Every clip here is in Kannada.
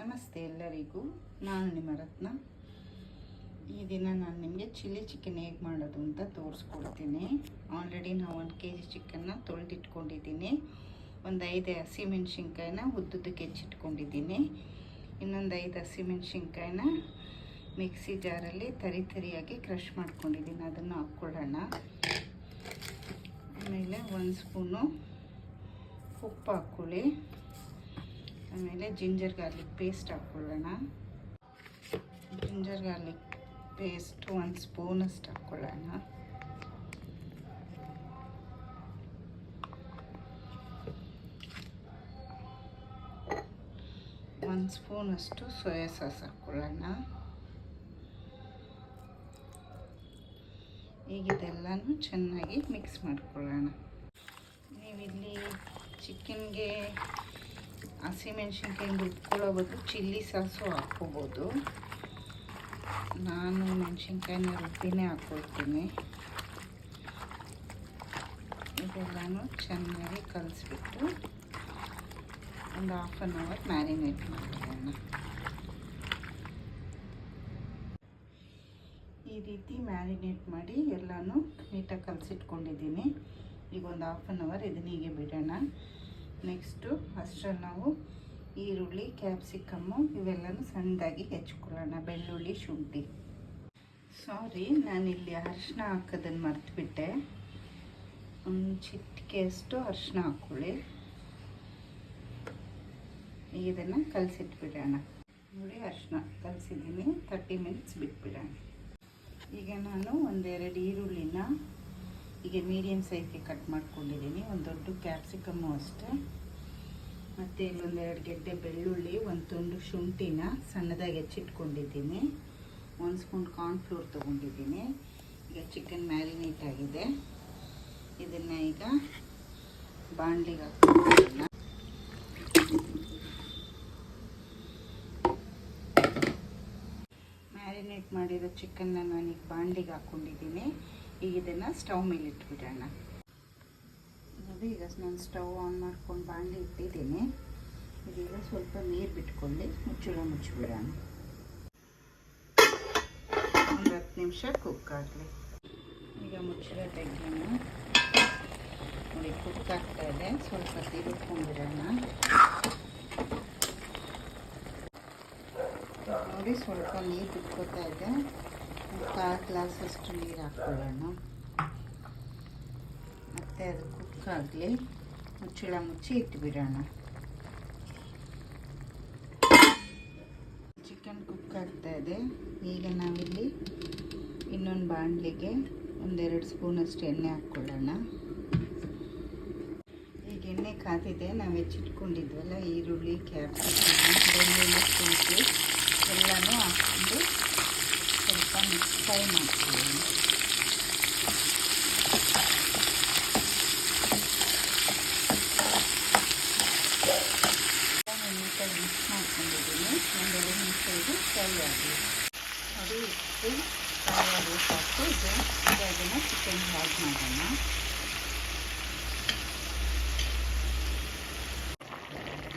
ನಮಸ್ತೆ ಎಲ್ಲರಿಗೂ, ನಾನು ನಿಮ್ಮ ರತ್ನ. ಈ ದಿನ ನಾನು ನಿಮಗೆ ಚಿಲ್ಲಿ ಚಿಕನ್ ಹೇಗೆ ಮಾಡೋದು ಅಂತ ತೋರಿಸ್ಕೊಡ್ತೀನಿ. ಆಲ್ರೆಡಿ ನಾವು 1 kg ಚಿಕನ್ನ ತೊಳೆದಿಟ್ಕೊಂಡಿದ್ದೀನಿ. ಒಂದು 5 ಹಸಿಮೆಣ್ಸಿನ್ಕಾಯಿನ ಉದ್ದುದಕ್ಕೆ ಹೆಚ್ಚಿಟ್ಕೊಂಡಿದ್ದೀನಿ. ಇನ್ನೊಂದು 5 ಹಸಿಮೆಣ್ಸಿನ್ಕಾಯಿನ ಮಿಕ್ಸಿ ಜಾರಲ್ಲಿ ತರಿಯಾಗಿ ಕ್ರಷ್ ಮಾಡ್ಕೊಂಡಿದ್ದೀನಿ. ಅದನ್ನು ಹಾಕ್ಕೊಳ್ಳೋಣ. ಆಮೇಲೆ 1 ಸ್ಪೂನು ಉಪ್ಪು ಹಾಕ್ಕೊಳ್ಳಿ. ಆಮೇಲೆ ಜಿಂಜರ್ ಗಾರ್ಲಿಕ್ ಪೇಸ್ಟ್ ಹಾಕ್ಕೊಳ್ಳೋಣ. ಜಿಂಜರ್ ಗಾರ್ಲಿಕ್ ಪೇಸ್ಟ್ 1 ಸ್ಪೂನಷ್ಟು ಹಾಕ್ಕೊಳ್ಳೋಣ. ಒಂದು ಸ್ಪೂನಷ್ಟು ಸೋಯಾ ಸಾಸ್ ಹಾಕ್ಕೊಳ್ಳೋಣ. ಈಗ ಇದೆಲ್ಲನೂ ಚೆನ್ನಾಗಿ ಮಿಕ್ಸ್ ಮಾಡ್ಕೊಳ್ಳೋಣ. ನೀವಿಲ್ಲಿ ಚಿಕನ್ಗೆ ಹಸಿಮೆಣ್ಸಿನ್ಕಾಯಿ ರುಬ್ಕೊಳ್ಳೋ ಬದಲು ಚಿಲ್ಲಿ ಸಾಸು ಹಾಕ್ಕೋಬೋದು. ನಾನು ಮೆಣಸಿನ್ಕಾಯಿನ ರುಬ್ಬಿನೇ ಹಾಕ್ಕೊಳ್ತೀನಿ. ಇದೆಲ್ಲನೂ ಚೆನ್ನಾಗಿ ಕಲಿಸ್ಬಿಟ್ಟು ಒಂದು 1/2 ಅವರ್ ಮ್ಯಾರಿನೇಟ್ ಮಾಡೋಣ. ಈ ರೀತಿ ಮ್ಯಾರಿನೇಟ್ ಮಾಡಿ ಎಲ್ಲನೂ ನೀಟಾಗಿ ಕಲಸಿಟ್ಕೊಂಡಿದ್ದೀನಿ. ಈಗ ಒಂದು 1/2 ಅವರ್ ಇದನ್ನ ಹೀಗೆ ಬಿಡೋಣ. ನೆಕ್ಸ್ಟು ಅಷ್ಟರಲ್ಲಿ ನಾವು ಈರುಳ್ಳಿ, ಕ್ಯಾಪ್ಸಿಕಮ್ಮು ಇವೆಲ್ಲನೂ ಸಣ್ಣದಾಗಿ ಹೆಚ್ಕೊಳ್ಳೋಣ. ಬೆಳ್ಳುಳ್ಳಿ, ಶುಂಠಿ. ಸಾರಿ, ನಾನಿಲ್ಲಿ ಅರಿಶಿನ ಹಾಕೋದನ್ನು ಮರೆತುಬಿಟ್ಟೆ. ಒಂದು ಚಿಟಿಕೆಯಷ್ಟು ಅರಿಶಿನ ಹಾಕ್ಕೊಳ್ಳಿ. ಇದನ್ನು ಕಲಸಿಟ್ಬಿಡೋಣ. ನೋಡಿ, ಅರಿಶಿನ ಕಲಸಿದ್ದೀನಿ. 30 ಮಿನಿಟ್ಸ್ ಬಿಟ್ಬಿಡೋಣ. ಈಗ ನಾನು 1-2 ಈರುಳ್ಳಿನ ಈಗ ಮೀಡಿಯಮ್ ಸೈಜ್ಗೆ ಕಟ್ ಮಾಡ್ಕೊಂಡಿದ್ದೀನಿ. ಒಂದು ದೊಡ್ಡ ಕ್ಯಾಪ್ಸಿಕಮ್ಮು ಅಷ್ಟೇ. ಮತ್ತು ಇಲ್ಲೊಂದು 2 ಗೆಡ್ಡೆ ಬೆಳ್ಳುಳ್ಳಿ, 1 ತುಂಡು ಶುಂಠಿನ ಸಣ್ಣದಾಗಿ ಹೆಚ್ಚಿಟ್ಕೊಂಡಿದ್ದೀನಿ. 1 ಸ್ಪೂನ್ ಕಾರ್ನ್ಫ್ಲೋರ್ ತೊಗೊಂಡಿದ್ದೀನಿ. ಈಗ ಚಿಕನ್ ಮ್ಯಾರಿನೇಟ್ ಆಗಿದೆ. ಇದನ್ನು ಈಗ ಬಾಣಲಿಗೆ ಹಾಕ್ಕೊಳ್ಳೋಣ. ಮ್ಯಾರಿನೇಟ್ ಮಾಡಿರೋ ಚಿಕನ್ನ ನಾನೀಗ ಬಾಣಲಿಗೆ ಹಾಕ್ಕೊಂಡಿದ್ದೀನಿ. ಈಗ ಇದನ್ನು ಸ್ಟವ್ ಮೇಲೆ ಇಟ್ಬಿಡೋಣ. ನೋಡಿ, ಈಗ ನಾನು ಸ್ಟವ್ ಆನ್ ಮಾಡ್ಕೊಂಡು ಬಾಣಲಿ ಇಟ್ಟಿದ್ದೀನಿ. ಇದೀಗ ಸ್ವಲ್ಪ ನೀರು ಬಿಟ್ಕೊಳ್ಳಿ, ಮುಚ್ಚಿಬಿಡೋಣ. ಒಂದು 10 ನಿಮಿಷ ಕುಕ್ ಆಗಲಿ. ಈಗ ಮುಚ್ಚಳ ತೆಗೆಯೋಣ. ನೋಡಿ, ಕುಕ್ ಆಗ್ತಾ ಇದೆ. ಸ್ವಲ್ಪ ತಿರುಗ್ಕೊಂಡ್ಬಿಡೋಣ. ನೋಡಿ, ಸ್ವಲ್ಪ ನೀರು ಬಿಟ್ಕೋತಾ ಇದೆ. 1/4 ಗ್ಲಾಸಷ್ಟು ನೀರು ಹಾಕ್ಕೊಳ್ಳೋಣ. ಮತ್ತು ಅದು ಕುಕ್ ಆಗಲಿ. ಮುಚ್ಚಳ ಮುಚ್ಚಿ ಇಟ್ಬಿಡೋಣ. ಚಿಕನ್ ಕುಕ್ ಆಗ್ತಾ ಇದೆ. ಈಗ ನಾವಿಲ್ಲಿ ಇನ್ನೊಂದು ಬಾಣಲಿಗೆ 1-2 ಸ್ಪೂನಷ್ಟು ಎಣ್ಣೆ ಹಾಕ್ಕೊಳ್ಳೋಣ. ಈಗ ಎಣ್ಣೆ ಕಾದಿದೆ. ನಾವು ಹೆಚ್ಚಿಟ್ಕೊಂಡಿದ್ವಲ್ಲ ಈರುಳ್ಳಿ, ಕ್ಯಾಪ್ಸಿಕಮ್, ಬೆಳ್ಳುಳ್ಳಿ, ಶುಂಠಿ ಎಲ್ಲನೂ ಹಾಕ್ಕೊಂಡು ಸ್ವಲ್ಪ ಫ್ರೈ ಮಾಡ್ಕೊಳ್ಳೋಣ. ನೀಟಾಗಿ ಮಿಕ್ಸ್ ಮಾಡ್ಕೊಂಡಿದ್ದೀನಿ. 1-2 ನಿಮಿಷ ಇದು ಫ್ರೈ ಆಗಲಿ. ನೋಡಿ, ಇಷ್ಟು ಫ್ರೈ ಆಗಿ ಸಾಕು. ಈಗ ಅದನ್ನು ಚಿಕನ್ ಆ್ಯಡ್ ಮಾಡೋಣ.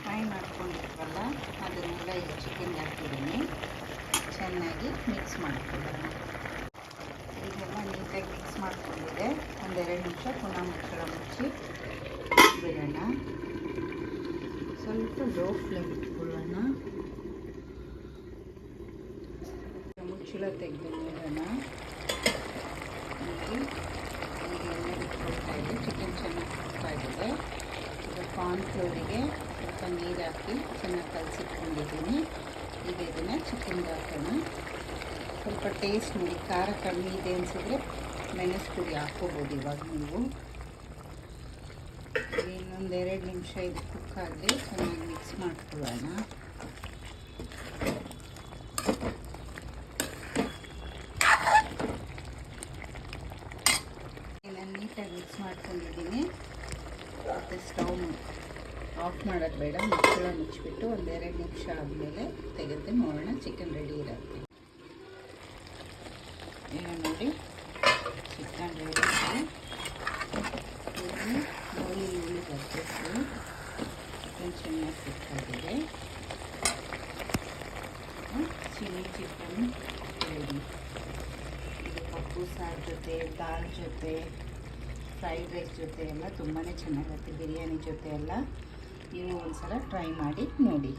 ಫ್ರೈ ಮಾಡ್ಕೊಂಡಿರ್ವಲ್ಲ, ಅದನ್ನೆಲ್ಲ ಈಗ ಚಿಕನ್ಗೆ ಹಾಕಿದ್ದೀನಿ. ಚೆನ್ನಾಗಿ ಮಿಕ್ಸ್ ಮಾಡ್ಕೊಳ್ಳೋಣ. ಈಗೆಲ್ಲ ನೀಟಾಗಿ ಮಿಕ್ಸ್ ಮಾಡ್ಕೊಂಡಿದೆ. 1-2 ನಿಮಿಷ ಪುನಃ ಮುಚ್ಚಳ ಮುಚ್ಚಿ ಬಿಡೋಣ. ಸ್ವಲ್ಪ ಲೋ ಫ್ಲೇಮ್ ಇಟ್ಕೊಳ್ಳೋಣ. ಮುಚ್ಚಳ ತೆಗೆದು ನೋಡೋಣ. ಈಗ ಎಣ್ಣೆ ಬಿಟ್ಕೊಳ್ತಾ ಇದೆ. ಚಿಕನ್ ಚೆನ್ನಾಗಿ ಕುಕ್ ಆಗಿದೆ. ಈಗ ಕಾರ್ನ್ಫ್ಲೋರಿಗೆ ಸ್ವಲ್ಪ ನೀರು ಹಾಕಿ ಚೆನ್ನಾಗಿ ಕಲಸಿಟ್ಕೊಂಡಿದ್ದೀನಿ. ಈಗ ಇದನ್ನು ಚಿಕನ್ಗೆ ಹಾಕೋಣ. ಸ್ವಲ್ಪ ಟೇಸ್ಟ್ ನೋಡಿ, ಖಾರ ಕಮ್ಮಿ ಇದೆ ಅನಿಸಿದ್ರೆ ಮೆಣಸು ಪುಡಿ ಹಾಕ್ಕೋಬೋದು ಇವಾಗ ನೀವು. ಇನ್ನೊಂದು 2 ನಿಮಿಷ ಇದು ಕುಕ್ ಆಗಲಿ. ಚೆನ್ನಾಗಿ ಮಿಕ್ಸ್ ಮಾಡ್ಕೊಳ್ಳೋಣ. ನಾನು ನೀಟಾಗಿ ಮಿಕ್ಸ್ ಮಾಡ್ಕೊಂಡಿದ್ದೀನಿ. ಮತ್ತು ಸ್ಟವ್ ಆಫ್ ಮಾಡೋದು ಬೇಡ. ಮುಚ್ಚಳ ಮುಚ್ಚಿಬಿಟ್ಟು 1-2 ನಿಮಿಷ ಆದಮೇಲೆ ತೆಗೆದು ನೋಡೋಣ. ಚಿಕನ್ ರೆಡಿ ಇರುತ್ತೆ. ಈಗ ನೋಡಿ, ಚಿಕನ್ ರೆಡಿ ಇದೆ. ನೋಡಿ ಬರಬೇಕು. ಚಿಕನ್ ಚೆನ್ನಾಗಿ ಕುಕ್ ಆಗಿದೆ. Chicken ready. ಇದು ಪಪ್ಪು ಸಾರು ಜೊತೆ, ದಾಲ್ ಜೊತೆ, ಫ್ರೈಡ್ ರೈಸ್ ಜೊತೆ ಎಲ್ಲ ತುಂಬಾ ಚೆನ್ನಾಗಿರುತ್ತೆ. ಬಿರಿಯಾನಿ ಜೊತೆ ಎಲ್ಲ ನೀವು ಒಂದು ಸಲ ಟ್ರೈ ಮಾಡಿ ನೋಡಿ.